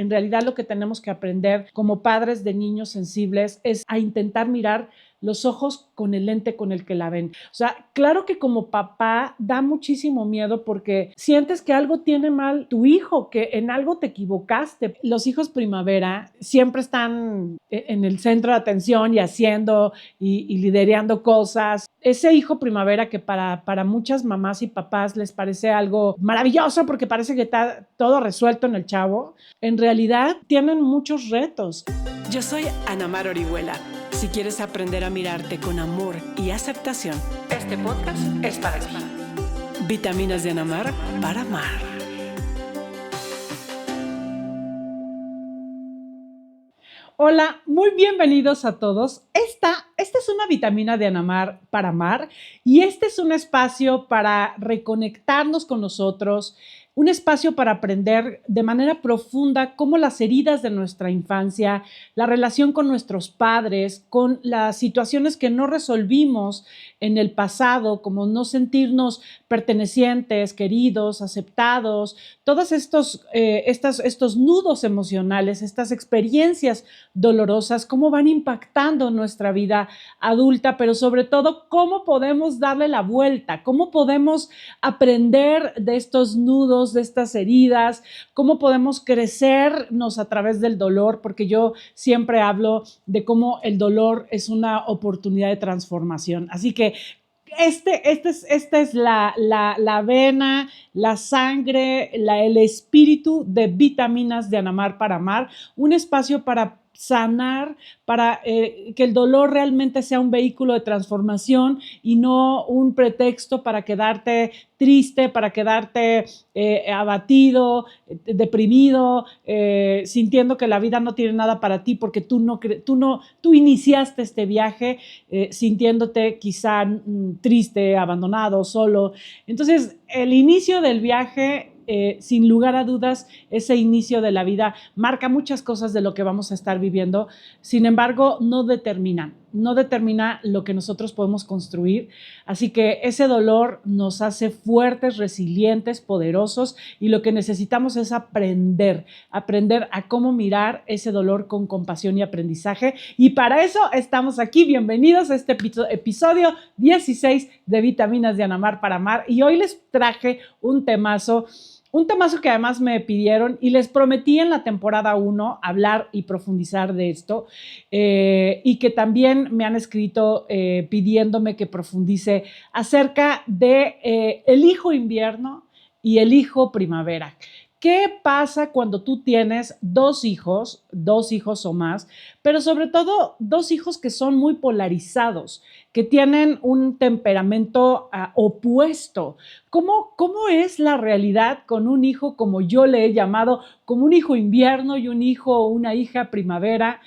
en realidad lo que tenemos que aprender como padres de niños sensibles es a intentar mirar los ojos con el lente con el que la ven. O sea, claro que como papá da muchísimo miedo porque sientes que algo tiene mal tu hijo, que en algo te equivocaste. Los hijos primavera siempre están en el centro de atención y haciendo y liderando cosas. Ese hijo primavera que para muchas mamás y papás les parece algo maravilloso porque parece que está todo resuelto en el chavo, en realidad tienen muchos retos. Yo soy Ana Mar Orihuela. Si quieres aprender a mirarte con amor y aceptación, este podcast es para ti. Vitaminas de Ana Mar para amar. Hola, muy bienvenidos a todos. Esta es una vitamina de Ana Mar para amar y este es un espacio para reconectarnos con nosotros, un espacio para aprender de manera profunda cómo las heridas de nuestra infancia, la relación con nuestros padres, con las situaciones que no resolvimos en el pasado, como no sentirnos pertenecientes, queridos, aceptados, todos estos nudos emocionales, estas experiencias dolorosas, cómo van impactando nuestra vida adulta, pero sobre todo cómo podemos darle la vuelta, cómo podemos aprender de estos nudos, de estas heridas, cómo podemos crecernos a través del dolor, porque yo siempre hablo de cómo el dolor es una oportunidad de transformación. Así que esta es la vena, la sangre, el espíritu de vitaminas de Ana Mar para amar, un espacio para sanar, para que el dolor realmente sea un vehículo de transformación y no un pretexto para quedarte triste, para quedarte abatido, deprimido, sintiendo que la vida no tiene nada para ti porque tú iniciaste este viaje sintiéndote quizá triste, abandonado, solo. Entonces, el inicio del viaje, sin lugar a dudas, ese inicio de la vida marca muchas cosas de lo que vamos a estar viviendo. Sin embargo, no determina lo que nosotros podemos construir. Así que ese dolor nos hace fuertes, resilientes, poderosos y lo que necesitamos es aprender a cómo mirar ese dolor con compasión y aprendizaje. Y para eso estamos aquí. Bienvenidos a este episodio 16 de Vitaminas de Ana Mar para amar. Y hoy les traje un temazo que además me pidieron y les prometí en la temporada 1 hablar y profundizar de esto y que también me han escrito pidiéndome que profundice acerca de el hijo invierno y el hijo primavera. ¿Qué pasa cuando tú tienes dos hijos o más, pero sobre todo dos hijos que son muy polarizados, que tienen un temperamento opuesto? ¿Cómo es la realidad con un hijo, como yo le he llamado, como un hijo invierno y un hijo o una hija primavera?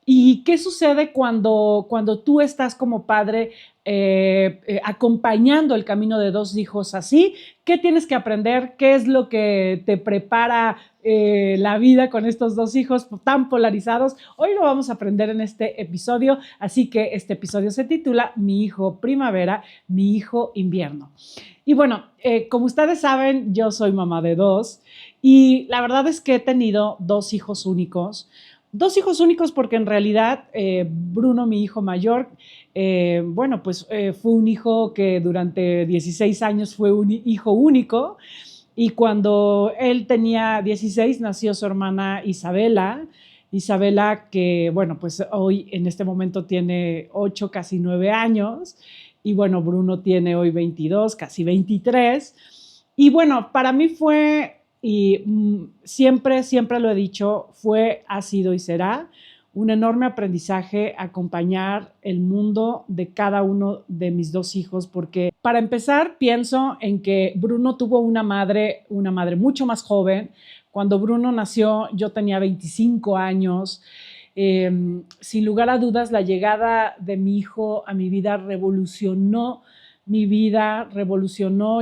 ¿Y qué sucede cuando tú estás como padre acompañando el camino de dos hijos así? ¿Qué tienes que aprender? ¿Qué es lo que te prepara la vida con estos dos hijos tan polarizados? Hoy lo vamos a aprender en este episodio, así que este episodio se titula Mi hijo primavera, mi hijo invierno. Y bueno, como ustedes saben, yo soy mamá de dos y la verdad es que he tenido dos hijos únicos porque en realidad Bruno, mi hijo mayor, fue un hijo que durante 16 años fue un hijo único y cuando él tenía 16 nació su hermana Isabela, que pues hoy en este momento tiene 8, casi 9 años y bueno, Bruno tiene hoy 22, casi 23 y bueno, para mí fue y siempre lo he dicho, ha sido y será un enorme aprendizaje acompañar el mundo de cada uno de mis dos hijos, porque para empezar pienso en que Bruno tuvo una madre mucho más joven. Cuando Bruno nació yo tenía 25 años. Sin lugar a dudas, la llegada de mi hijo a mi vida revolucionó mi vida,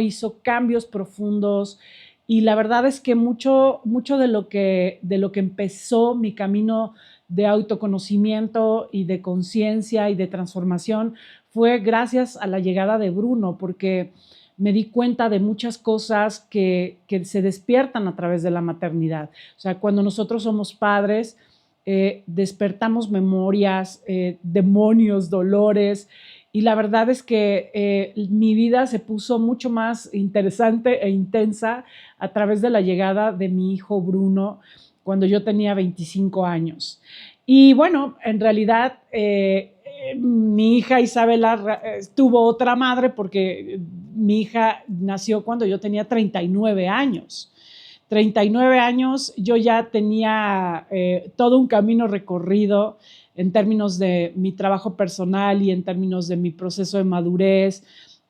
hizo cambios profundos. Y la verdad es que mucho de lo que empezó mi camino de autoconocimiento y de conciencia y de transformación fue gracias a la llegada de Bruno, porque me di cuenta de muchas cosas que se despiertan a través de la maternidad. O sea, cuando nosotros somos padres, despertamos memorias, demonios, dolores, y la verdad es que mi vida se puso mucho más interesante e intensa a través de la llegada de mi hijo Bruno cuando yo tenía 25 años. Y bueno, en realidad mi hija Isabela tuvo otra madre porque mi hija nació cuando yo tenía 39 años. 39 años, yo ya tenía todo un camino recorrido en términos de mi trabajo personal y en términos de mi proceso de madurez.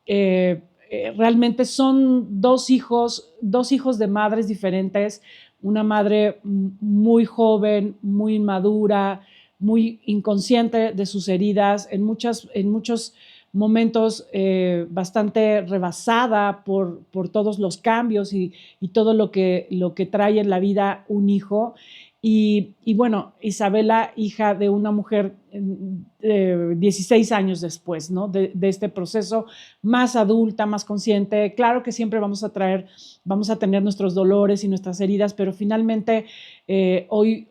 Realmente son dos hijos de madres diferentes, una madre muy joven, muy inmadura, muy inconsciente de sus heridas, en muchos momentos bastante rebasada por todos los cambios y todo lo que trae en la vida un hijo. Y bueno, Isabela, hija de una mujer 16 años después, ¿no? De este proceso más adulta, más consciente. Claro que siempre vamos a tener nuestros dolores y nuestras heridas, pero finalmente hoy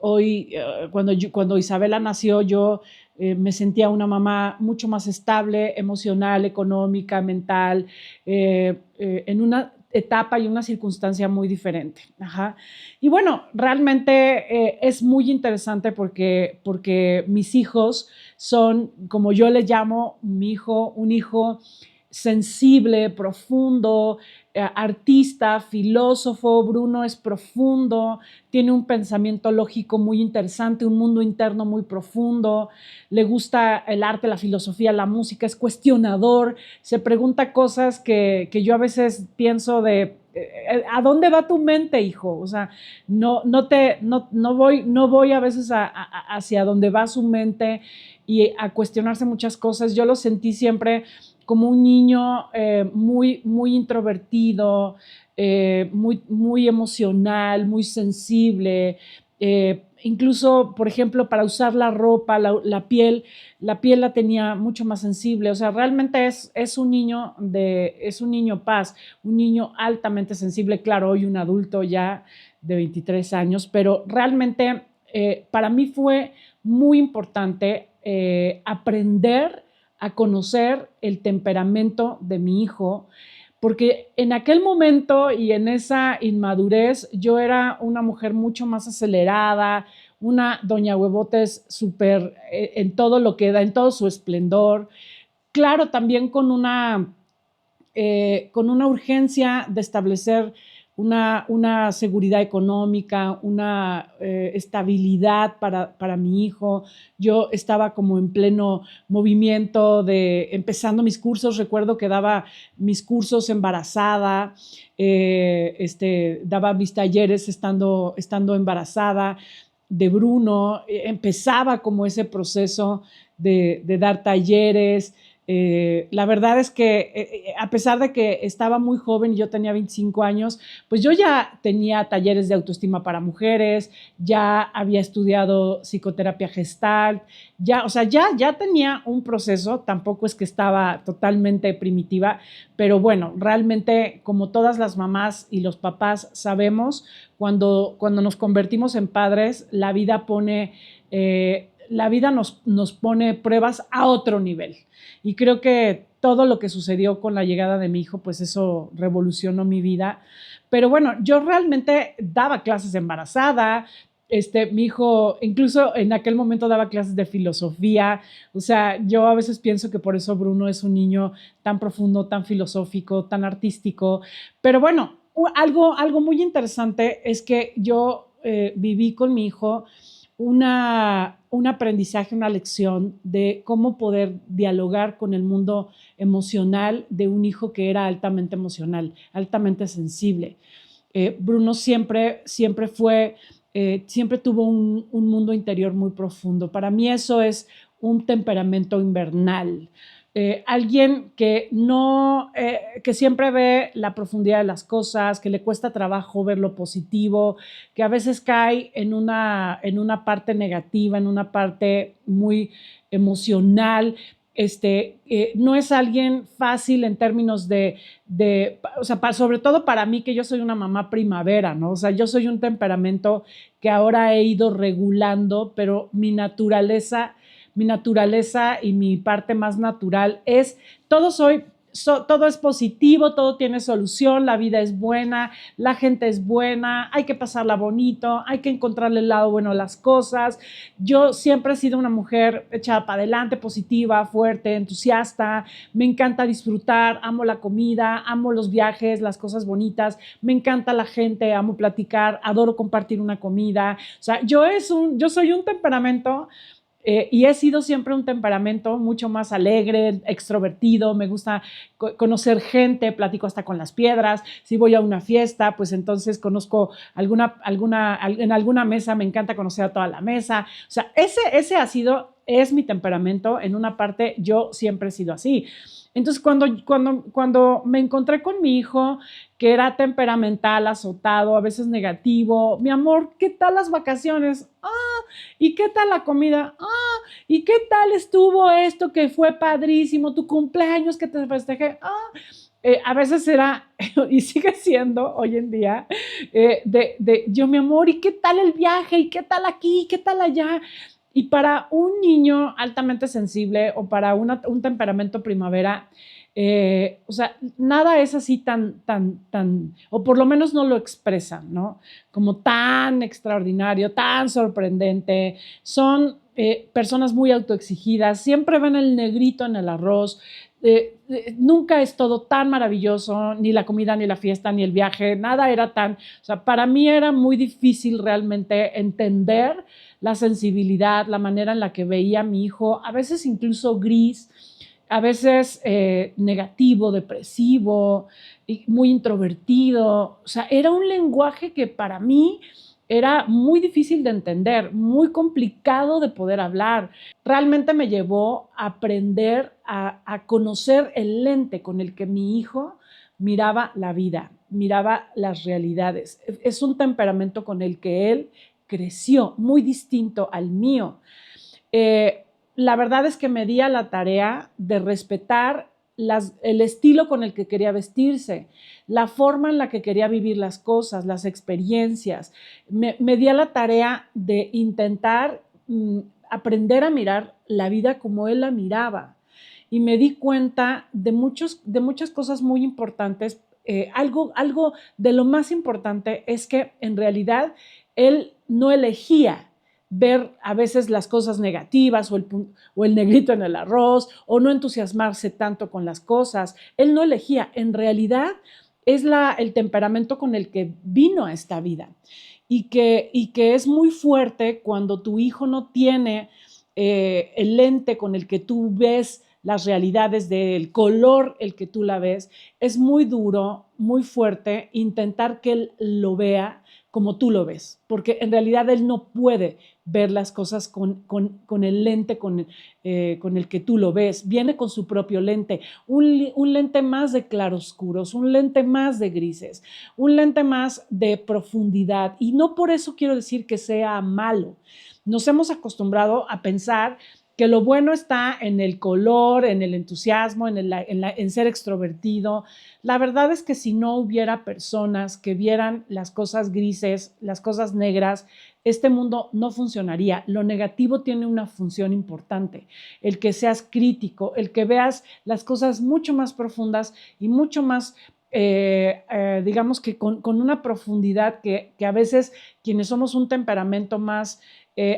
cuando Isabela nació, yo me sentía una mamá mucho más estable, emocional, económica, mental, en una etapa y una circunstancia muy diferente. Ajá. Y bueno, realmente es muy interesante porque mis hijos son, como yo les llamo, un hijo sensible, profundo, artista, filósofo. Bruno es profundo, tiene un pensamiento lógico muy interesante, un mundo interno muy profundo, le gusta el arte, la filosofía, la música, es cuestionador, se pregunta cosas que yo a veces pienso de ¿a dónde va tu mente, hijo? O sea, no voy a veces hacia donde va su mente y a cuestionarse muchas cosas. Yo lo sentí siempre como un niño muy introvertido, muy emocional, muy sensible. Incluso, por ejemplo, para usar la ropa, la piel la tenía mucho más sensible. O sea, realmente es un niño paz, un niño altamente sensible. Claro, hoy un adulto ya de 23 años, pero realmente para mí fue muy importante aprender a conocer el temperamento de mi hijo, porque en aquel momento y en esa inmadurez yo era una mujer mucho más acelerada, una doña Huevotes súper en todo lo que da, en todo su esplendor. Claro, también con una urgencia de establecer una seguridad económica, una estabilidad para mi hijo. Yo estaba como en pleno movimiento empezando mis cursos. Recuerdo que daba mis cursos embarazada, daba mis talleres estando embarazada de Bruno. Empezaba como ese proceso de dar talleres. La verdad es que a pesar de que estaba muy joven y yo tenía 25 años, pues yo ya tenía talleres de autoestima para mujeres, ya había estudiado psicoterapia gestalt, ya tenía un proceso. Tampoco es que estaba totalmente primitiva, pero bueno, realmente como todas las mamás y los papás sabemos, cuando nos convertimos en padres, la vida nos pone pruebas a otro nivel. Y creo que todo lo que sucedió con la llegada de mi hijo, pues eso revolucionó mi vida. Pero bueno, yo realmente daba clases embarazada. Mi hijo incluso en aquel momento daba clases de filosofía. O sea, yo a veces pienso que por eso Bruno es un niño tan profundo, tan filosófico, tan artístico. Pero bueno, algo muy interesante es que yo viví con mi hijo un aprendizaje, una lección de cómo poder dialogar con el mundo emocional de un hijo que era altamente emocional, altamente sensible. Bruno siempre tuvo un mundo interior muy profundo. Para mí eso es un temperamento invernal. Alguien que siempre ve la profundidad de las cosas, que le cuesta trabajo ver lo positivo, que a veces cae en una parte negativa, en una parte muy emocional. no es alguien fácil en términos o sea, sobre todo para mí, que yo soy una mamá primavera, ¿no? O sea, yo soy un temperamento que ahora he ido regulando, pero mi naturaleza y mi parte más natural es, todo es positivo, todo tiene solución, la vida es buena, la gente es buena, hay que pasarla bonito, hay que encontrarle el lado bueno a las cosas. Yo siempre he sido una mujer echada para adelante, positiva, fuerte, entusiasta, me encanta disfrutar, amo la comida, amo los viajes, las cosas bonitas, me encanta la gente, amo platicar, adoro compartir una comida. O sea, yo soy un temperamento y he sido siempre un temperamento mucho más alegre, extrovertido, me gusta conocer gente, platico hasta con las piedras. Si voy a una fiesta, pues entonces conozco en alguna mesa, me encanta conocer a toda la mesa. O sea, es mi temperamento. En una parte yo siempre he sido así. Entonces, cuando me encontré con mi hijo, que era temperamental, azotado, a veces negativo, mi amor, ¿qué tal las vacaciones? ¿Y qué tal la comida? ¿Y qué tal estuvo esto que fue padrísimo? Tu cumpleaños que te festejé. A veces era, y sigue siendo hoy en día, yo, mi amor, ¿y qué tal el viaje? ¿Y qué tal aquí? ¿Qué tal allá? Y para un niño altamente sensible o para un temperamento primavera, o sea, nada es así tan, o por lo menos no lo expresan, ¿no? Como tan extraordinario, tan sorprendente. Son personas muy autoexigidas, siempre ven el negrito en el arroz. Nunca es todo tan maravilloso, ni la comida, ni la fiesta, ni el viaje, nada era tan, o sea, para mí era muy difícil realmente entender la sensibilidad, la manera en la que veía a mi hijo, a veces incluso gris, a veces negativo, depresivo, y muy introvertido. O sea, era un lenguaje que para mí era muy difícil de entender, muy complicado de poder hablar. Realmente me llevó a aprender a conocer el lente con el que mi hijo miraba la vida, miraba las realidades. Es un temperamento con el que él creció, muy distinto al mío. La verdad es que me di a la tarea de respetar el estilo con el que quería vestirse, la forma en la que quería vivir las cosas, las experiencias. Me di a la tarea de intentar aprender a mirar la vida como él la miraba. Y me di cuenta de muchas cosas muy importantes. Algo de lo más importante es que en realidad él no elegía ver a veces las cosas negativas o el negrito en el arroz o no entusiasmarse tanto con las cosas. Él no elegía. En realidad es el temperamento con el que vino a esta vida y que es muy fuerte cuando tu hijo no tiene el lente con el que tú ves las realidades, del color el que tú la ves. Es muy duro, muy fuerte intentar que él lo vea como tú lo ves, porque en realidad él no puede ver las cosas con el lente con el que tú lo ves. Viene con su propio lente, un lente más de claroscuros, un lente más de grises, un lente más de profundidad. Y no por eso quiero decir que sea malo. Nos hemos acostumbrado a pensar que lo bueno está en el color, en el entusiasmo, en ser extrovertido. La verdad es que si no hubiera personas que vieran las cosas grises, las cosas negras, este mundo no funcionaría. Lo negativo tiene una función importante, el que seas crítico, el que veas las cosas mucho más profundas y mucho más digamos que con una profundidad que a veces quienes somos un temperamento más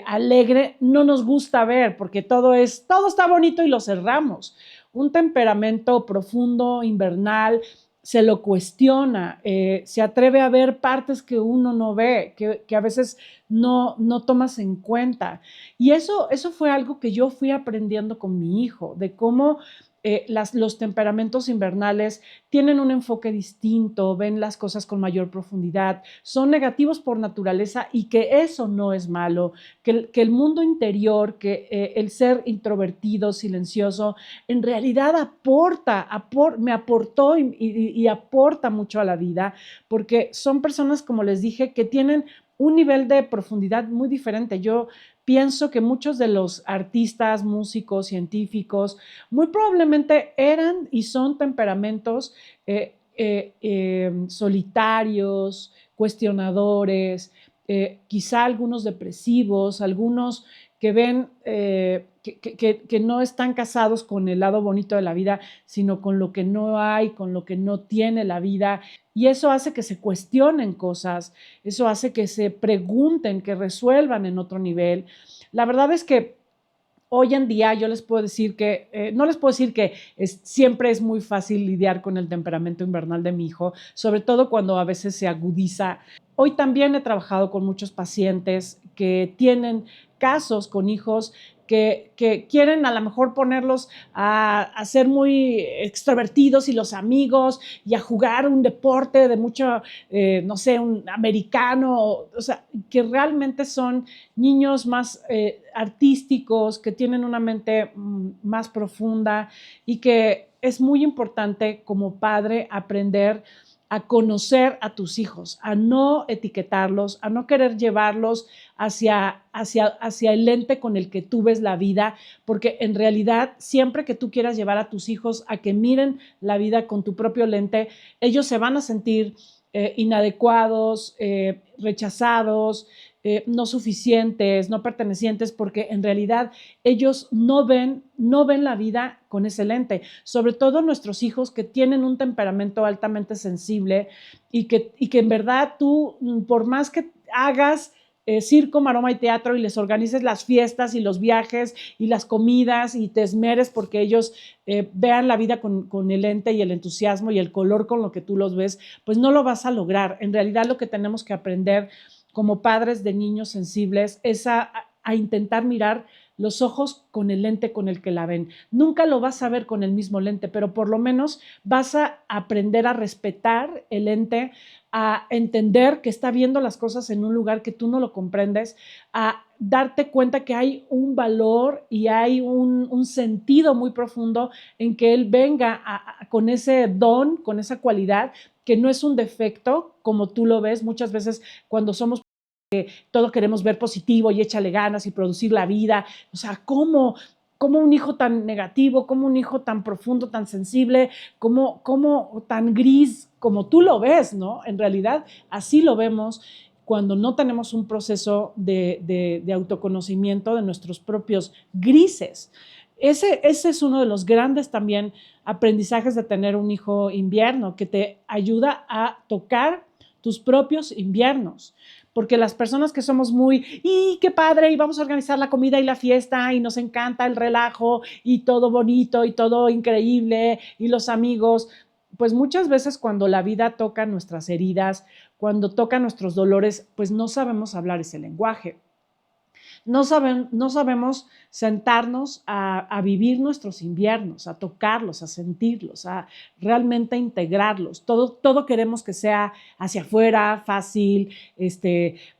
alegre no nos gusta ver, porque todo está bonito y lo cerramos. Un temperamento profundo, invernal, se lo cuestiona, se atreve a ver partes que uno no ve, que a veces no tomas en cuenta. Y eso fue algo que yo fui aprendiendo con mi hijo, de cómo los temperamentos invernales tienen un enfoque distinto, ven las cosas con mayor profundidad, son negativos por naturaleza y que eso no es malo, que el mundo interior, que el ser introvertido, silencioso, en realidad me aportó y aporta mucho a la vida, porque son personas, como les dije, que tienen un nivel de profundidad muy diferente. Yo pienso que muchos de los artistas, músicos, científicos, muy probablemente eran y son temperamentos solitarios, cuestionadores, quizá algunos depresivos, algunos que ven que no están casados con el lado bonito de la vida, sino con lo que no hay, con lo que no tiene la vida. Y eso hace que se cuestionen cosas, eso hace que se pregunten, que resuelvan en otro nivel. La verdad es que hoy en día yo les puedo decir que, no les puedo decir que siempre es muy fácil lidiar con el temperamento invernal de mi hijo, sobre todo cuando a veces se agudiza. Hoy también he trabajado con muchos pacientes que tienen casos con hijos que quieren a lo mejor ponerlos a ser muy extrovertidos y los amigos y a jugar un deporte de mucho, no sé, un americano, o sea, que realmente son niños más artísticos, que tienen una mente más profunda y que es muy importante como padre aprender a conocer a tus hijos, a no etiquetarlos, a no querer llevarlos hacia el lente con el que tú ves la vida, porque en realidad siempre que tú quieras llevar a tus hijos a que miren la vida con tu propio lente, ellos se van a sentir inadecuados, rechazados, no suficientes, no pertenecientes, porque en realidad ellos no ven la vida con ese lente. Sobre todo nuestros hijos que tienen un temperamento altamente sensible y que en verdad tú, por más que hagas circo, maroma y teatro y les organices las fiestas y los viajes y las comidas y te esmeres porque ellos vean la vida con el lente y el entusiasmo y el color con lo que tú los ves, pues no lo vas a lograr. En realidad lo que tenemos que aprender como padres de niños sensibles es a intentar mirar los ojos con el lente con el que la ven. Nunca lo vas a ver con el mismo lente, pero por lo menos vas a aprender a respetar el lente, a entender que está viendo las cosas en un lugar que tú no lo comprendes, a darte cuenta que hay un valor y hay un sentido muy profundo en que él venga con ese don, con esa cualidad, que no es un defecto, como tú lo ves muchas veces cuando somos todo queremos ver positivo y échale ganas y producir la vida. O sea, ¿cómo un hijo tan negativo, cómo un hijo tan profundo, tan sensible, cómo tan gris como tú lo ves, ¿no? En realidad, así lo vemos cuando no tenemos un proceso de autoconocimiento de nuestros propios grises. Ese es uno de los grandes también aprendizajes de tener un hijo invierno, que te ayuda a tocar tus propios inviernos. Porque las personas que somos muy, ¡y qué padre! Y vamos a organizar la comida y la fiesta y nos encanta el relajo y todo bonito y todo increíble y los amigos, pues muchas veces cuando la vida toca nuestras heridas, cuando toca nuestros dolores, pues no sabemos hablar ese lenguaje. No sabemos sentarnos a vivir nuestros inviernos, a tocarlos, a sentirlos, a realmente integrarlos. Todo queremos que sea hacia afuera, fácil,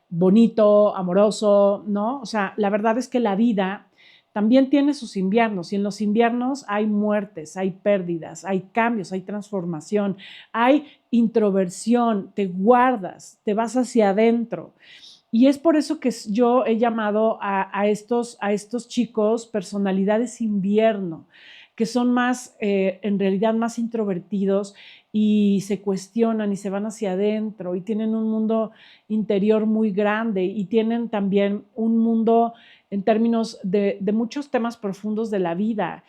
bonito, amoroso, ¿no? O sea, la verdad es que la vida también tiene sus inviernos y en los inviernos hay muertes, hay pérdidas, hay cambios, hay transformación, hay introversión, te guardas, te vas hacia adentro. Y es por eso que yo he llamado a estos chicos personalidades invierno, que son más, en realidad, más introvertidos y se cuestionan y se van hacia adentro y tienen un mundo interior muy grande y tienen también un mundo en términos de muchos temas profundos de la vida.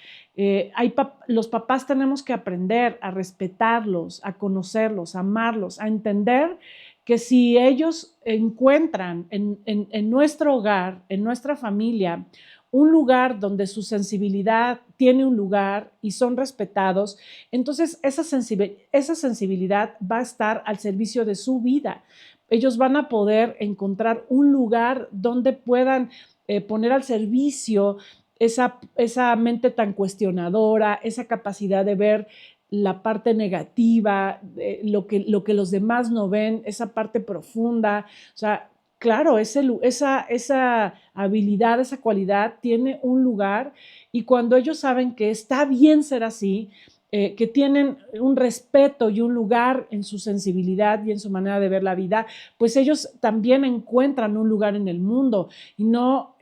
Los papás tenemos que aprender a respetarlos, a conocerlos, a amarlos, a entender que si ellos encuentran en nuestro hogar, en nuestra familia, un lugar donde su sensibilidad tiene un lugar y son respetados, entonces esa sensibilidad va a estar al servicio de su vida. Ellos van a poder encontrar un lugar donde puedan poner al servicio esa mente tan cuestionadora, esa capacidad de ver la parte negativa, lo que los demás no ven, esa parte profunda. O sea, claro, esa habilidad, esa cualidad tiene un lugar y cuando ellos saben que está bien ser así, que tienen un respeto y un lugar en su sensibilidad y en su manera de ver la vida, pues ellos también encuentran un lugar en el mundo y no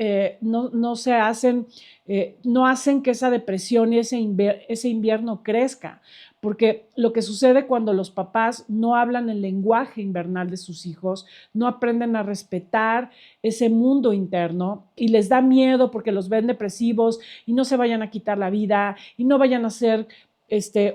se hacen, no hacen que esa depresión y ese invierno crezca. Porque lo que sucede cuando los papás no hablan el lenguaje invernal de sus hijos, no aprenden a respetar ese mundo interno y les da miedo porque los ven depresivos y no se vayan a quitar la vida y no vayan a ser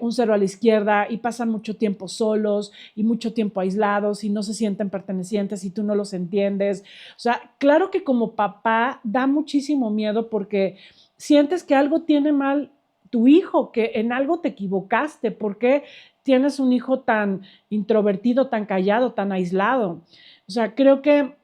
un cero a la izquierda y pasan mucho tiempo solos y mucho tiempo aislados y no se sienten pertenecientes y tú no los entiendes. O sea, claro que como papá da muchísimo miedo porque sientes que algo tiene mal tu hijo, que en algo te equivocaste, ¿por qué tienes un hijo tan introvertido, tan callado, tan aislado? O sea, creo que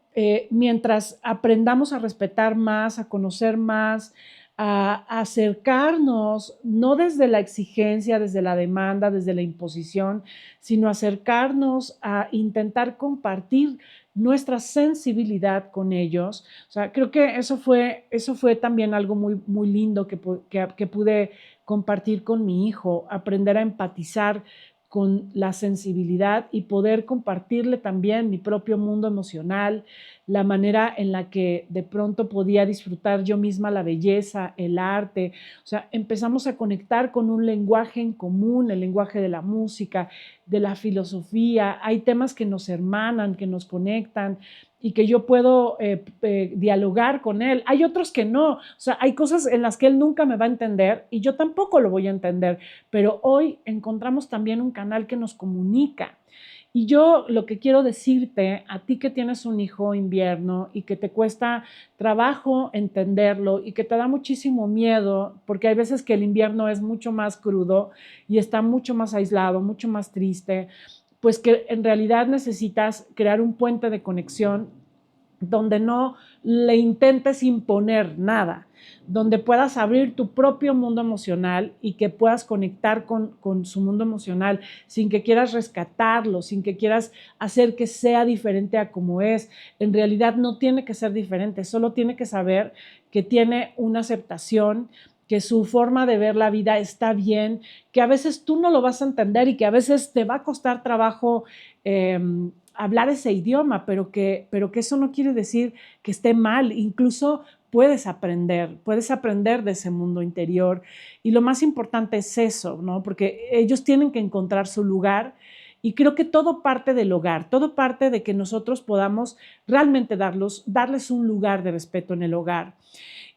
mientras aprendamos a respetar más, a conocer más, a acercarnos, no desde la exigencia, desde la demanda, desde la imposición, sino acercarnos a intentar compartir nuestra sensibilidad con ellos. O sea, creo que eso fue también algo muy, muy lindo que pude compartir con mi hijo, aprender a empatizar con la sensibilidad y poder compartirle también mi propio mundo emocional, la manera en la que de pronto podía disfrutar yo misma la belleza, el arte. O sea, empezamos a conectar con un lenguaje en común, el lenguaje de la música, de la filosofía. Hay temas que nos hermanan, que nos conectan y que yo puedo dialogar con él. Hay otros que no. O sea, hay cosas en las que él nunca me va a entender y yo tampoco lo voy a entender. Pero hoy encontramos también un canal que nos comunica. Y yo lo que quiero decirte, a ti que tienes un hijo invierno y que te cuesta trabajo entenderlo y que te da muchísimo miedo, porque hay veces que el invierno es mucho más crudo y está mucho más aislado, mucho más triste, pues que en realidad necesitas crear un puente de conexión donde no le intentes imponer nada, donde puedas abrir tu propio mundo emocional y que puedas conectar con su mundo emocional sin que quieras rescatarlo, sin que quieras hacer que sea diferente a como es. En realidad no tiene que ser diferente, solo tiene que saber que tiene una aceptación, que su forma de ver la vida está bien, que a veces tú no lo vas a entender y que a veces te va a costar trabajo hablar ese idioma, pero que eso no quiere decir que esté mal, incluso puedes aprender de ese mundo interior y lo más importante es eso, ¿no? Porque ellos tienen que encontrar su lugar y creo que todo parte del hogar, todo parte de que nosotros podamos realmente darles un lugar de respeto en el hogar.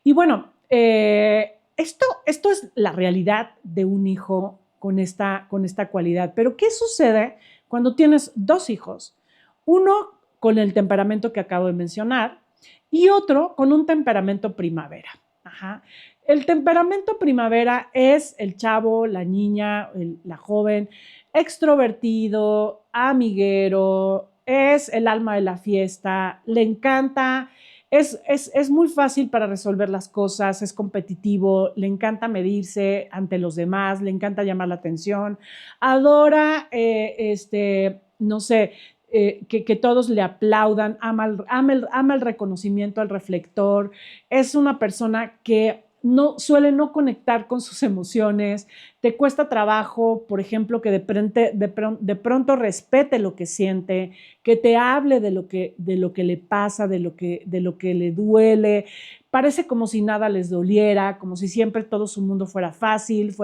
Y bueno, esto es la realidad de un hijo con esta cualidad, pero ¿qué sucede cuando tienes dos hijos? Uno con el temperamento que acabo de mencionar y otro con un temperamento primavera. Ajá. El temperamento primavera es el chavo, la niña, la joven, extrovertido, amiguero, es el alma de la fiesta, le encanta, es muy fácil para resolver las cosas, es competitivo, le encanta medirse ante los demás, le encanta llamar la atención, adora, no sé, que todos le aplaudan, ama el reconocimiento al reflector, es una persona que suele no conectar con sus emociones, te cuesta trabajo, por ejemplo, que de pronto respete lo que siente, que te hable de lo que le pasa, de lo que le duele. Parece como si nada les doliera, como si siempre todo su mundo fuera fácil,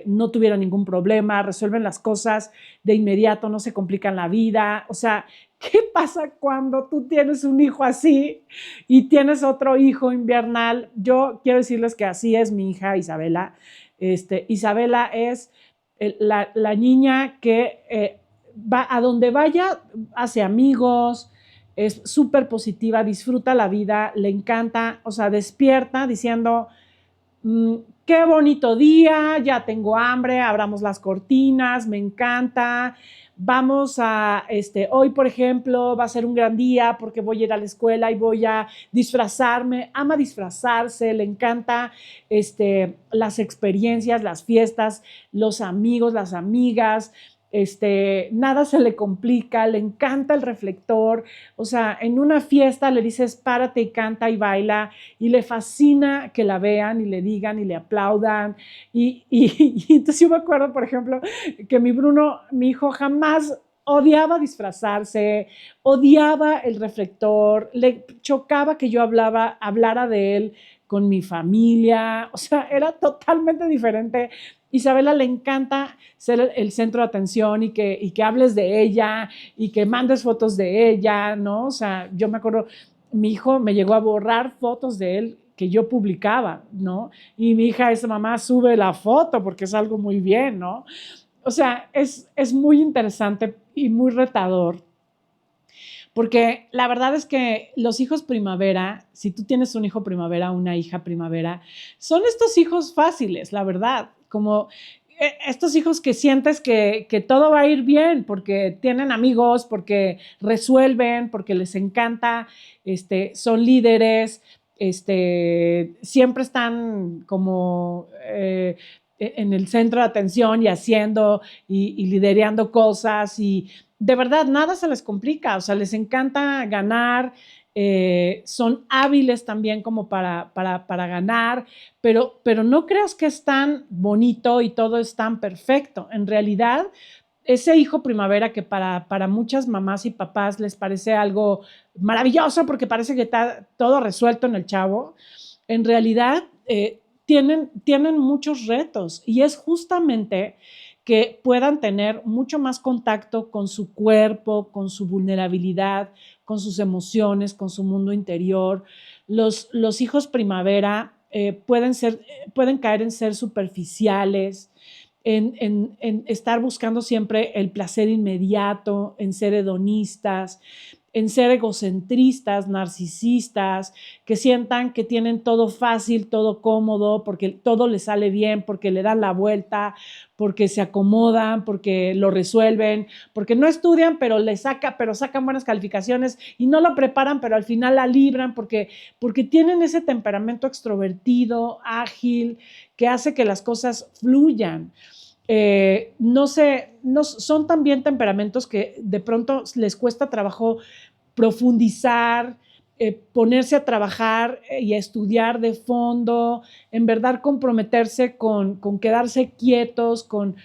no tuviera ningún problema, resuelven las cosas de inmediato, no se complican la vida. O sea, ¿qué pasa cuando tú tienes un hijo así y tienes otro hijo invernal? Yo quiero decirles que así es mi hija Isabela. Isabela es la niña que va a donde vaya, hace amigos, es súper positiva, disfruta la vida, le encanta, o sea, despierta diciendo, qué bonito día, ya tengo hambre, abramos las cortinas, me encanta. Vamos a, hoy por ejemplo, va a ser un gran día porque voy a ir a la escuela y voy a disfrazarme, ama disfrazarse, le encanta las experiencias, las fiestas, los amigos, las amigas, nada se le complica, le encanta el reflector, o sea, en una fiesta le dices párate y canta y baila y le fascina que la vean y le digan y le aplaudan y entonces yo me acuerdo, por ejemplo, que mi hijo jamás odiaba disfrazarse, odiaba el reflector, le chocaba que yo hablara de él con mi familia, o sea, era totalmente diferente. Isabela le encanta ser el centro de atención y que hables de ella y que mandes fotos de ella, ¿no? O sea, yo me acuerdo, mi hijo me llegó a borrar fotos de él que yo publicaba, ¿no? Y mi hija, esa mamá, sube la foto porque es algo muy bien, ¿no? O sea, es muy interesante y muy retador. Porque la verdad es que los hijos primavera, si tú tienes un hijo primavera o una hija primavera, son estos hijos fáciles, la verdad, como estos hijos que sientes que todo va a ir bien porque tienen amigos, porque resuelven, porque les encanta, son líderes, siempre están como en el centro de atención y haciendo y liderando cosas y de verdad nada se les complica, o sea, les encanta ganar, son hábiles también como para ganar, pero no creas que es tan bonito y todo es tan perfecto. En realidad, ese hijo primavera que para muchas mamás y papás les parece algo maravilloso porque parece que está todo resuelto en el chavo, en realidad tienen muchos retos y es justamente que puedan tener mucho más contacto con su cuerpo, con su vulnerabilidad, con sus emociones, con su mundo interior. Los hijos primavera pueden caer en ser superficiales, en estar buscando siempre el placer inmediato, en ser hedonistas, en ser egocentristas, narcisistas, que sientan que tienen todo fácil, todo cómodo, porque todo les sale bien, porque le dan la vuelta, porque se acomodan, porque lo resuelven, porque no estudian, pero sacan buenas calificaciones y no lo preparan, pero al final la libran, porque tienen ese temperamento extrovertido, ágil, que hace que las cosas fluyan. No son también temperamentos que de pronto les cuesta trabajo profundizar, ponerse a trabajar y a estudiar de fondo, en verdad comprometerse con quedarse quietos, con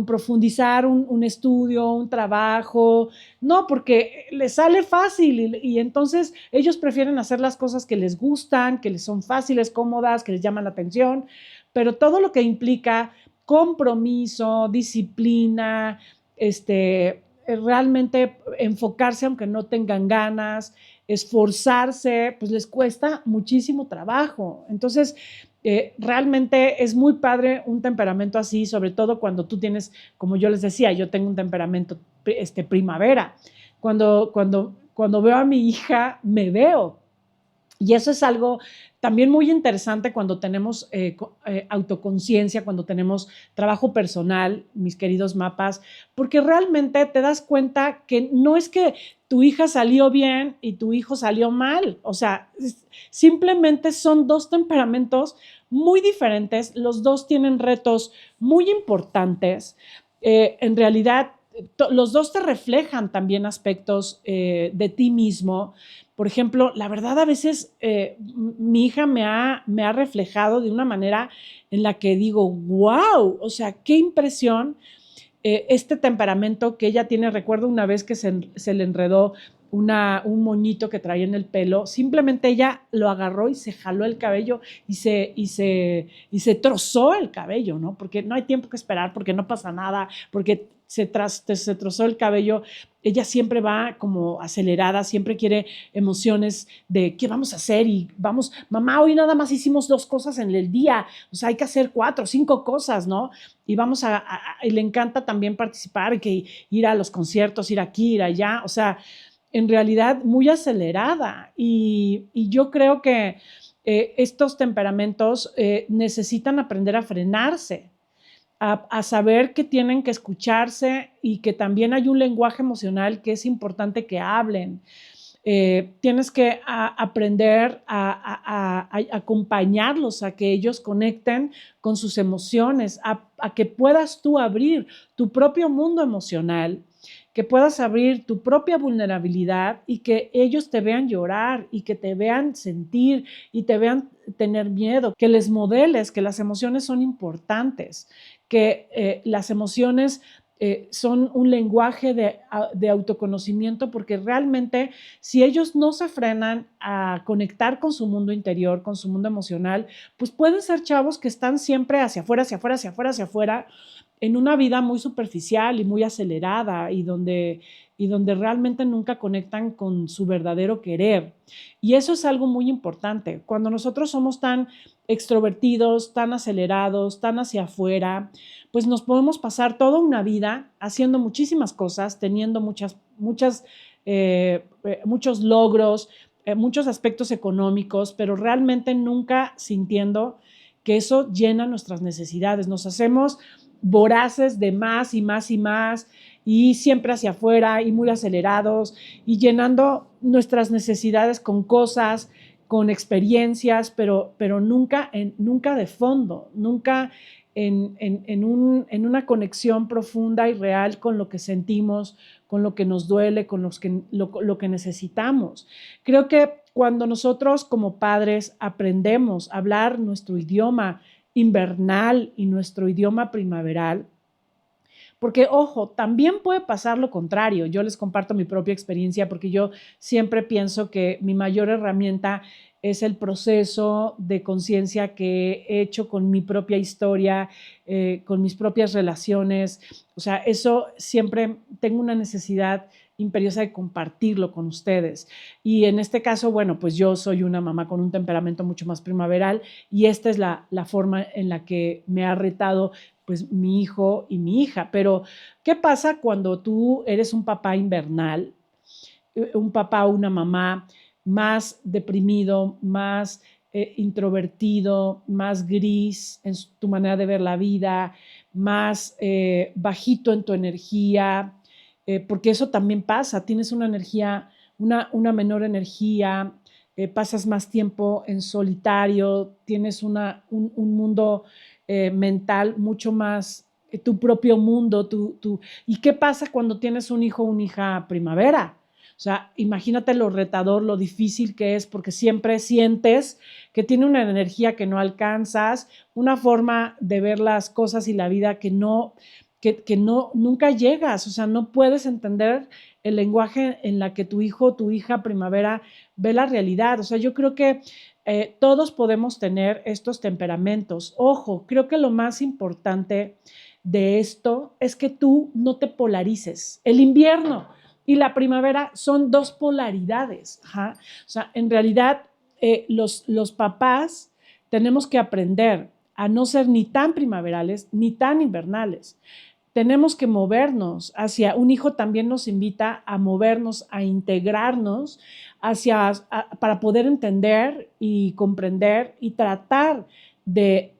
profundizar un estudio, un trabajo, no, porque les sale fácil y entonces ellos prefieren hacer las cosas que les gustan, que les son fáciles, cómodas, que les llaman la atención, pero todo lo que implica compromiso, disciplina, realmente enfocarse aunque no tengan ganas, esforzarse, pues les cuesta muchísimo trabajo. Entonces, realmente es muy padre un temperamento así, sobre todo cuando tú tienes, como yo les decía, yo tengo un temperamento primavera. Cuando veo a mi hija, me veo. Y eso es algo también muy interesante cuando tenemos autoconciencia, cuando tenemos trabajo personal, mis queridos mapas, porque realmente te das cuenta que no es que tu hija salió bien y tu hijo salió mal, o sea, simplemente son dos temperamentos muy diferentes, los dos tienen retos muy importantes, en realidad los dos te reflejan también aspectos de ti mismo. Por ejemplo, la verdad a veces mi hija me ha reflejado de una manera en la que digo, wow, o sea, qué impresión este temperamento que ella tiene. Recuerdo una vez que se le enredó un moñito que traía en el pelo, simplemente ella lo agarró y se jaló el cabello y se trozó el cabello, ¿no? Porque no hay tiempo que esperar, porque no pasa nada, porque se trozó el cabello. Ella siempre va como acelerada, siempre quiere emociones de qué vamos a hacer y vamos, mamá, hoy nada más hicimos 2 cosas en el día, o sea, hay que hacer 4 o 5 cosas, ¿no? Y y le encanta también participar, que ir a los conciertos, ir aquí, ir allá, o sea, en realidad muy acelerada y yo creo que estos temperamentos necesitan aprender a frenarse, a saber que tienen que escucharse y que también hay un lenguaje emocional que es importante que hablen. Tienes que aprender a acompañarlos, a que ellos conecten con sus emociones, a que puedas tú abrir tu propio mundo emocional, que puedas abrir tu propia vulnerabilidad y que ellos te vean llorar y que te vean sentir y te vean tener miedo, que les modeles que las emociones son importantes, que las emociones son un lenguaje de autoconocimiento, porque realmente si ellos no se frenan a conectar con su mundo interior, con su mundo emocional, pues pueden ser chavos que están siempre hacia afuera, hacia afuera, hacia afuera, hacia afuera, en una vida muy superficial y muy acelerada y donde realmente nunca conectan con su verdadero querer. Y eso es algo muy importante. Cuando nosotros somos tan extrovertidos, tan acelerados, tan hacia afuera, pues nos podemos pasar toda una vida haciendo muchísimas cosas, teniendo muchos logros, muchos aspectos económicos, pero realmente nunca sintiendo que eso llena nuestras necesidades. Nos hacemos voraces de más y más y más y siempre hacia afuera y muy acelerados y llenando nuestras necesidades con cosas, con experiencias, pero nunca de fondo, nunca en una conexión profunda y real con lo que sentimos, con lo que nos duele, con lo que necesitamos. Creo que cuando nosotros como padres aprendemos a hablar nuestro idioma invernal y nuestro idioma primaveral, porque, ojo, también puede pasar lo contrario. Yo les comparto mi propia experiencia porque yo siempre pienso que mi mayor herramienta es el proceso de conciencia que he hecho con mi propia historia, con mis propias relaciones. O sea, eso siempre tengo una necesidad imperiosa de compartirlo con ustedes. Y en este caso, bueno, pues yo soy una mamá con un temperamento mucho más primaveral y esta es la forma en la que me ha retado pues mi hijo y mi hija. Pero, ¿qué pasa cuando tú eres un papá invernal, un papá o una mamá más deprimido, más introvertido, más gris en tu manera de ver la vida, más bajito en tu energía? Porque eso también pasa, tienes una energía, una menor energía, pasas más tiempo en solitario, tienes un mundo mental mucho más, tu propio mundo. ¿Y qué pasa cuando tienes un hijo o una hija primavera? O sea, imagínate lo retador, lo difícil que es, porque siempre sientes que tiene una energía que no alcanzas, una forma de ver las cosas y la vida que nunca llegas. O sea, no puedes entender el lenguaje en la que tu hijo o tu hija primavera ve la realidad. O sea, yo creo que todos podemos tener estos temperamentos. Ojo, creo que lo más importante de esto es que tú no te polarices. El invierno y la primavera son dos polaridades. Ajá. O sea, en realidad los papás tenemos que aprender a no ser ni tan primaverales ni tan invernales. Tenemos que movernos hacia, un hijo también nos invita a movernos, a integrarnos para poder entender y comprender y tratar de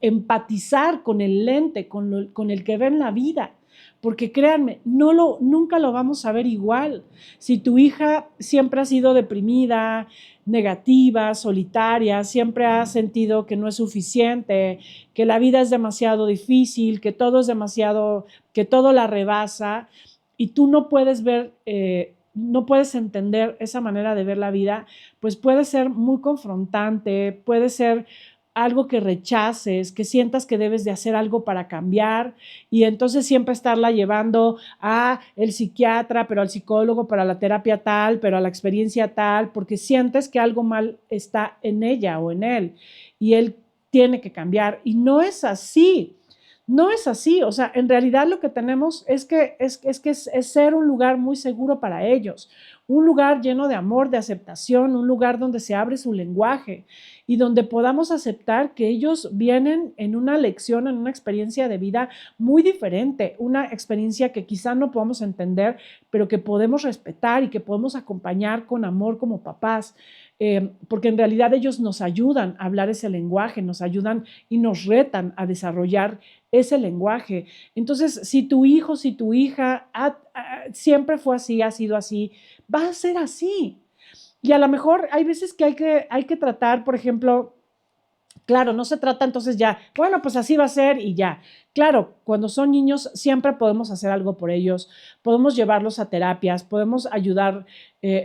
empatizar con el lente, con el que ven la vida. Porque créanme, nunca lo vamos a ver igual. Si tu hija siempre ha sido deprimida, negativa, solitaria, siempre ha sentido que no es suficiente, que la vida es demasiado difícil, que todo es demasiado, que todo la rebasa, y tú no puedes ver, no puedes entender esa manera de ver la vida, pues puede ser muy confrontante, puede ser algo que rechaces, que sientas que debes de hacer algo para cambiar, y entonces siempre estarla llevando a el psiquiatra, pero al psicólogo, para la terapia tal, pero a la experiencia tal, porque sientes que algo mal está en ella o en él y él tiene que cambiar. Y no es así. No es así. O sea, en realidad lo que tenemos es ser un lugar muy seguro para ellos, un lugar lleno de amor, de aceptación, un lugar donde se abre su lenguaje y donde podamos aceptar que ellos vienen en una lección, en una experiencia de vida muy diferente, una experiencia que quizá no podamos entender, pero que podemos respetar y que podemos acompañar con amor como papás. porque en realidad ellos nos ayudan a hablar ese lenguaje, nos ayudan y nos retan a desarrollar ese lenguaje. Entonces, si tu hijo, si tu hija siempre fue así, ha sido así, va a ser así. Y a lo mejor hay veces que hay que tratar, por ejemplo, claro, no se trata entonces ya, bueno, pues así va a ser y ya. Claro, cuando son niños siempre podemos hacer algo por ellos, podemos llevarlos a terapias, podemos ayudar,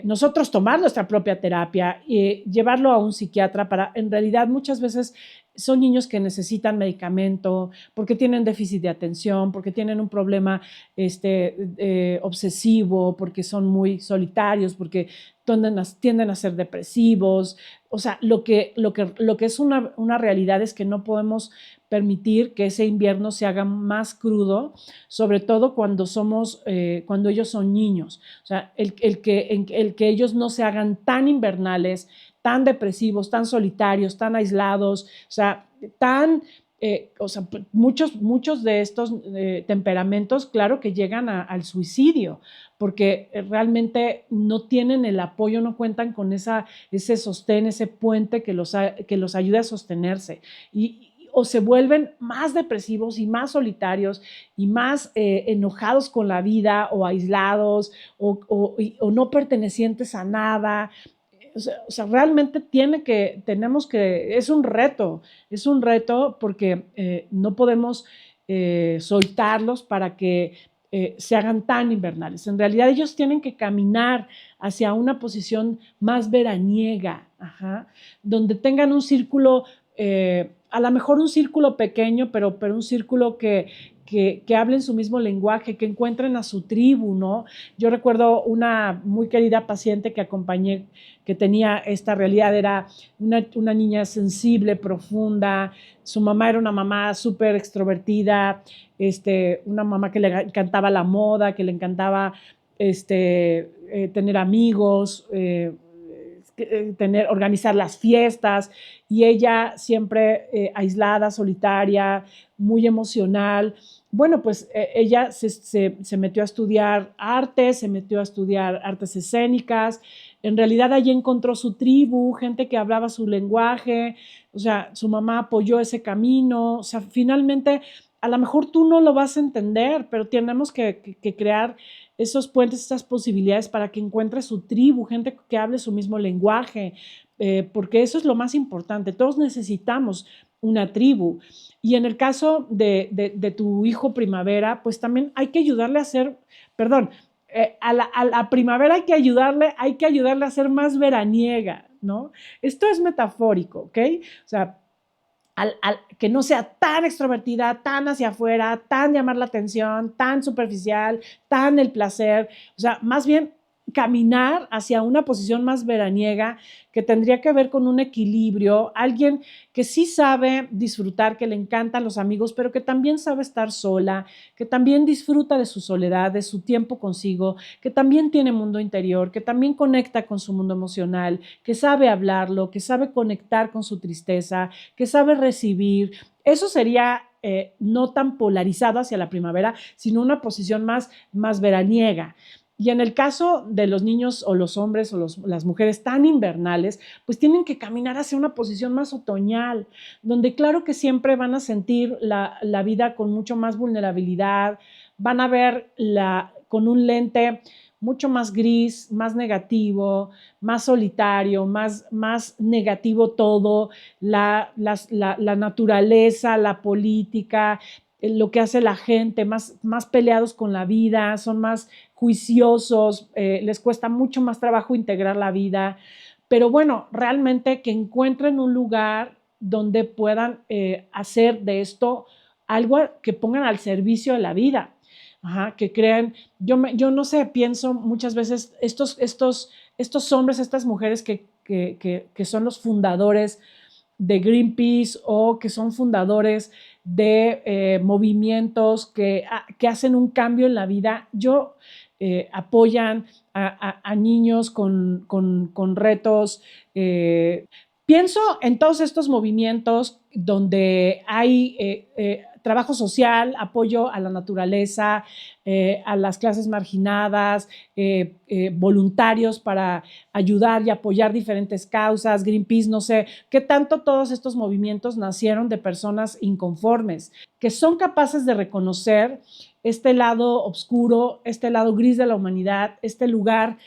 nosotros tomar nuestra propia terapia y llevarlo a un psiquiatra para, en realidad muchas veces son niños que necesitan medicamento porque tienen déficit de atención, porque tienen un problema obsesivo, porque son muy solitarios, porque tienden a ser depresivos. O sea, lo que es una realidad es que no podemos permitir que ese invierno se haga más crudo, sobre todo cuando cuando ellos son niños. O sea, el que ellos no se hagan tan invernales, tan depresivos, tan solitarios, tan aislados, o sea, muchos de estos temperamentos, claro que llegan al suicidio, porque realmente no tienen el apoyo, no cuentan con ese sostén, ese puente que los ayude a sostenerse. O se vuelven más depresivos y más solitarios y más enojados con la vida o aislados o no pertenecientes a nada. O sea, realmente es un reto porque no podemos soltarlos para que se hagan tan invernales. En realidad ellos tienen que caminar hacia una posición más veraniega, donde tengan un círculo, a lo mejor un círculo pequeño, pero un círculo que hablen su mismo lenguaje, que encuentren a su tribu, ¿no? Yo recuerdo una muy querida paciente que acompañé, que tenía esta realidad, era una niña sensible, profunda, su mamá era una mamá súper extrovertida, una mamá que le encantaba la moda, que le encantaba tener amigos, organizar las fiestas, y ella siempre aislada, solitaria, muy emocional. Bueno, pues ella se metió a estudiar arte, se metió a estudiar artes escénicas. En realidad allí encontró su tribu, gente que hablaba su lenguaje, o sea, su mamá apoyó ese camino. O sea, finalmente, a lo mejor tú no lo vas a entender, pero tenemos que crear esos puentes, esas posibilidades para que encuentre su tribu, gente que hable su mismo lenguaje, porque eso es lo más importante. Todos necesitamos una tribu. Y en el caso de tu hijo primavera, pues también hay que ayudarle a hacer, perdón, a la primavera hay que ayudarle a ser más veraniega, ¿no? Esto es metafórico, ¿ok? O sea, que no sea tan extrovertida, tan hacia afuera, tan llamar la atención, tan superficial, tan el placer. O sea, más bien caminar hacia una posición más veraniega que tendría que ver con un equilibrio, alguien que sí sabe disfrutar, que le encantan los amigos, pero que también sabe estar sola, que también disfruta de su soledad, de su tiempo consigo, que también tiene mundo interior, que también conecta con su mundo emocional, que sabe hablarlo, que sabe conectar con su tristeza, que sabe recibir. Eso sería no tan polarizado hacia la primavera, sino una posición más veraniega. Y en el caso de los niños o los hombres o las mujeres tan invernales, pues tienen que caminar hacia una posición más otoñal, donde claro que siempre van a sentir la vida con mucho más vulnerabilidad, van a ver con un lente mucho más gris, más negativo, más solitario, más negativo todo, la naturaleza, la política, lo que hace la gente, más peleados con la vida, son más juiciosos, les cuesta mucho más trabajo integrar la vida, pero bueno, realmente que encuentren un lugar donde puedan hacer de esto algo que pongan al servicio de la vida. Que crean, yo no sé, pienso muchas veces estos hombres, estas mujeres que son los fundadores de Greenpeace o que son fundadores de movimientos que hacen un cambio en la vida, apoyan a niños con retos. Pienso en todos estos movimientos donde hay trabajo social, apoyo a la naturaleza, a las clases marginadas, voluntarios para ayudar y apoyar diferentes causas, Greenpeace, no sé, qué tanto todos estos movimientos nacieron de personas inconformes, que son capaces de reconocer este lado oscuro, este lado gris de la humanidad, este lugar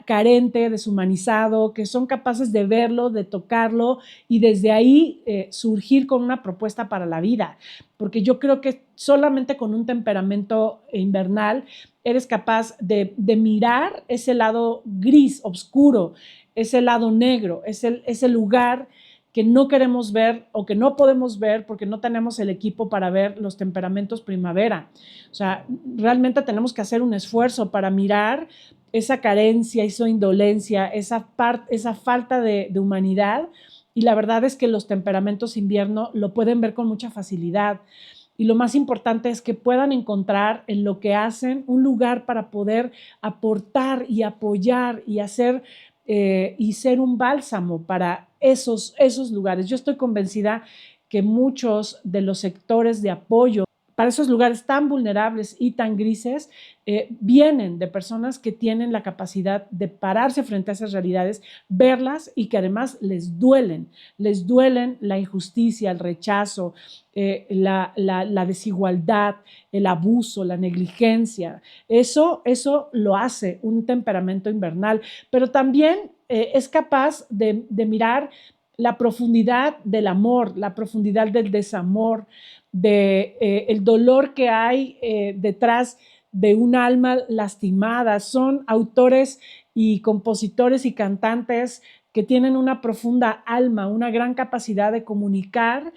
carente, deshumanizado, que son capaces de verlo, de tocarlo y desde ahí surgir con una propuesta para la vida. Porque yo creo que solamente con un temperamento invernal eres capaz de mirar ese lado gris, oscuro, ese lado negro, ese lugar que no queremos ver o que no podemos ver porque no tenemos el equipo para ver los temperamentos primavera. O sea, realmente tenemos que hacer un esfuerzo para mirar esa carencia, esa indolencia, esa falta de humanidad, y la verdad es que los temperamentos invierno lo pueden ver con mucha facilidad. Y lo más importante es que puedan encontrar en lo que hacen un lugar para poder aportar y apoyar y hacer y ser un bálsamo para esos lugares. Yo estoy convencida que muchos de los sectores de apoyo para esos lugares tan vulnerables y tan grises vienen de personas que tienen la capacidad de pararse frente a esas realidades, verlas y que además les duelen la injusticia, el rechazo, la desigualdad, el abuso, la negligencia. Eso lo hace un temperamento invernal, pero también es capaz de mirar la profundidad del amor, la profundidad del desamor, el dolor que hay detrás de un alma lastimada. Son autores y compositores y cantantes que tienen una profunda alma, una gran capacidad de comunicar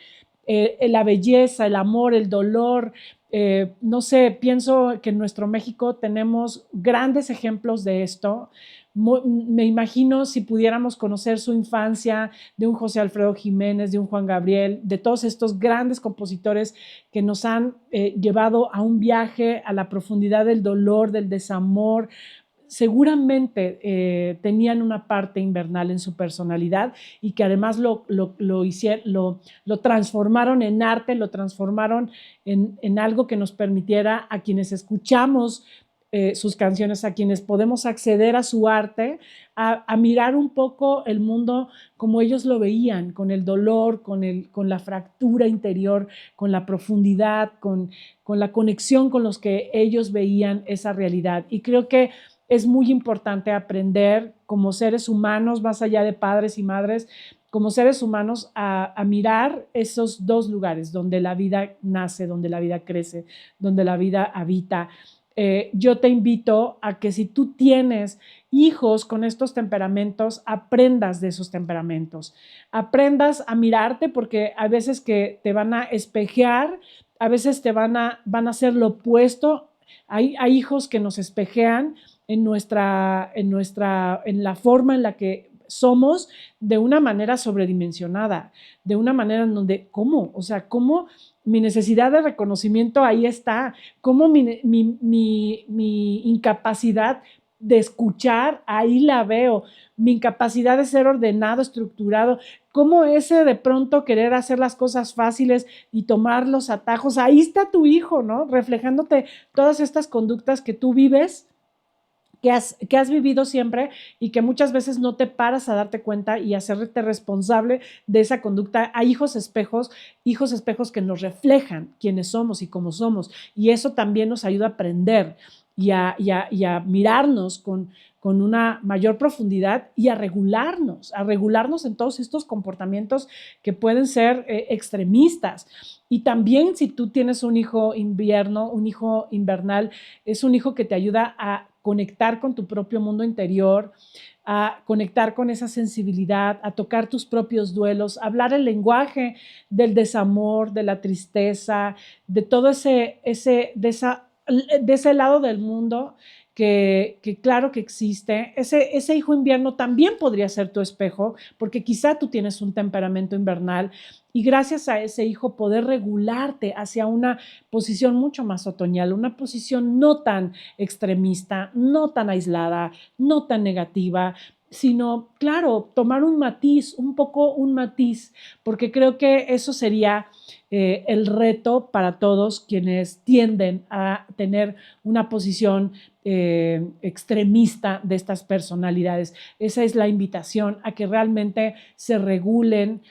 la belleza, el amor, el dolor. No sé, pienso que en nuestro México tenemos grandes ejemplos de esto. Me imagino si pudiéramos conocer su infancia de un José Alfredo Jiménez, de un Juan Gabriel, de todos estos grandes compositores que nos han llevado a un viaje a la profundidad del dolor, del desamor. Seguramente tenían una parte invernal en su personalidad y que además lo transformaron en arte, lo transformaron en algo que nos permitiera a quienes escuchamos sus canciones, a quienes podemos acceder a su arte, a mirar un poco el mundo como ellos lo veían, con el dolor, con la fractura interior, con la profundidad, con la conexión con los que ellos veían esa realidad. Y creo que es muy importante aprender como seres humanos, más allá de padres y madres, como seres humanos a mirar esos dos lugares donde la vida nace, donde la vida crece, donde la vida habita. Yo te invito a que si tú tienes hijos con estos temperamentos, aprendas de esos temperamentos, aprendas a mirarte, porque a veces que te van a espejear, a veces te van a hacer lo opuesto. Hay hijos que nos espejean en la forma en la que somos de una manera sobredimensionada, de una manera en donde, ¿cómo? O sea, ¿cómo mi necesidad de reconocimiento ahí está? ¿Cómo mi incapacidad de escuchar, ahí la veo? Mi incapacidad de ser ordenado, estructurado, ¿cómo ese de pronto querer hacer las cosas fáciles y tomar los atajos? Ahí está tu hijo, ¿no? Reflejándote todas estas conductas que tú vives, que has vivido siempre y que muchas veces no te paras a darte cuenta y hacerte responsable de esa conducta. Hay hijos espejos que nos reflejan quiénes somos y cómo somos, y eso también nos ayuda a aprender y a mirarnos con una mayor profundidad y a regularnos en todos estos comportamientos que pueden ser extremistas. Y también si tú tienes un hijo invernal, es un hijo que te ayuda a conectar con tu propio mundo interior, a conectar con esa sensibilidad, a tocar tus propios duelos, a hablar el lenguaje del desamor, de la tristeza, de todo de ese lado del mundo que claro que existe. Ese hijo invierno también podría ser tu espejo, porque quizá tú tienes un temperamento invernal y gracias a ese hijo poder regularte hacia una posición mucho más otoñal, una posición no tan extremista, no tan aislada, no tan negativa, sino, claro, tomar un matiz, un matiz, porque creo que eso sería el reto para todos quienes tienden a tener una posición extremista de estas personalidades. Esa es la invitación a que realmente se regulen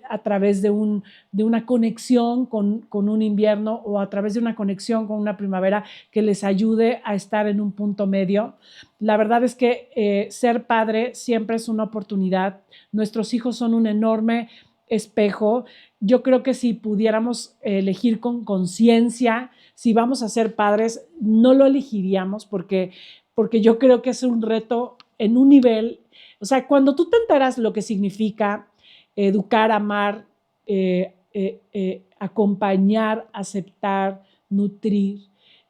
a través de una conexión con un invierno o a través de una conexión con una primavera que les ayude a estar en un punto medio. La verdad es que ser padre siempre es una oportunidad. Nuestros hijos son un enorme espejo. Yo creo que si pudiéramos elegir con conciencia, si vamos a ser padres, no lo elegiríamos porque yo creo que es un reto en un nivel, o sea, cuando tú te enteras lo que significa educar, amar, acompañar, aceptar, nutrir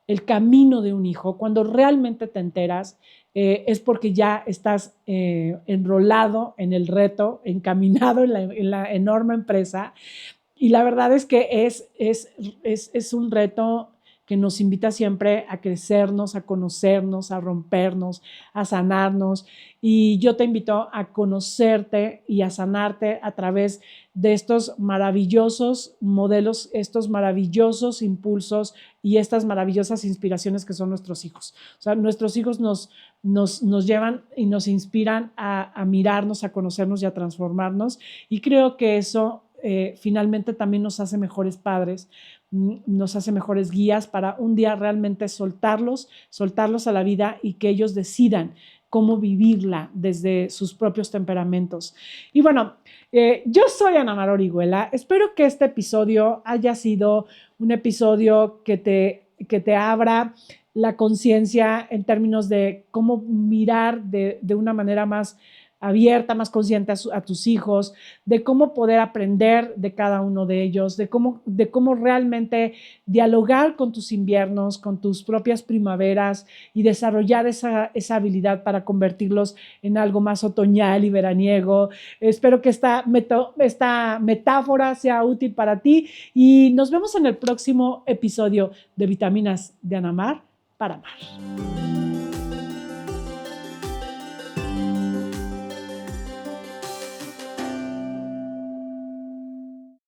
el camino de un hijo, cuando realmente te enteras, es porque ya estás enrolado en el reto, encaminado en la enorme empresa. Y la verdad es que es un reto que nos invita siempre a crecernos, a conocernos, a rompernos, a sanarnos. Y yo te invito a conocerte y a sanarte a través de estos maravillosos modelos, estos maravillosos impulsos y estas maravillosas inspiraciones que son nuestros hijos. O sea, nuestros hijos nos llevan y nos inspiran a mirarnos, a conocernos y a transformarnos. Y creo que eso finalmente también nos hace mejores padres, nos hace mejores guías para un día realmente soltarlos a la vida y que ellos decidan cómo vivirla desde sus propios temperamentos. Y bueno, yo soy Ana Mar Orihuela. Espero que este episodio haya sido un episodio que te abra la conciencia en términos de cómo mirar de una manera más abierta, más consciente a tus hijos, de cómo poder aprender de cada uno de ellos, de cómo realmente dialogar con tus inviernos, con tus propias primaveras y desarrollar esa habilidad para convertirlos en algo más otoñal y veraniego. Espero que esta metáfora sea útil para ti y nos vemos en el próximo episodio de Vitaminas de Ana Mar para Amar.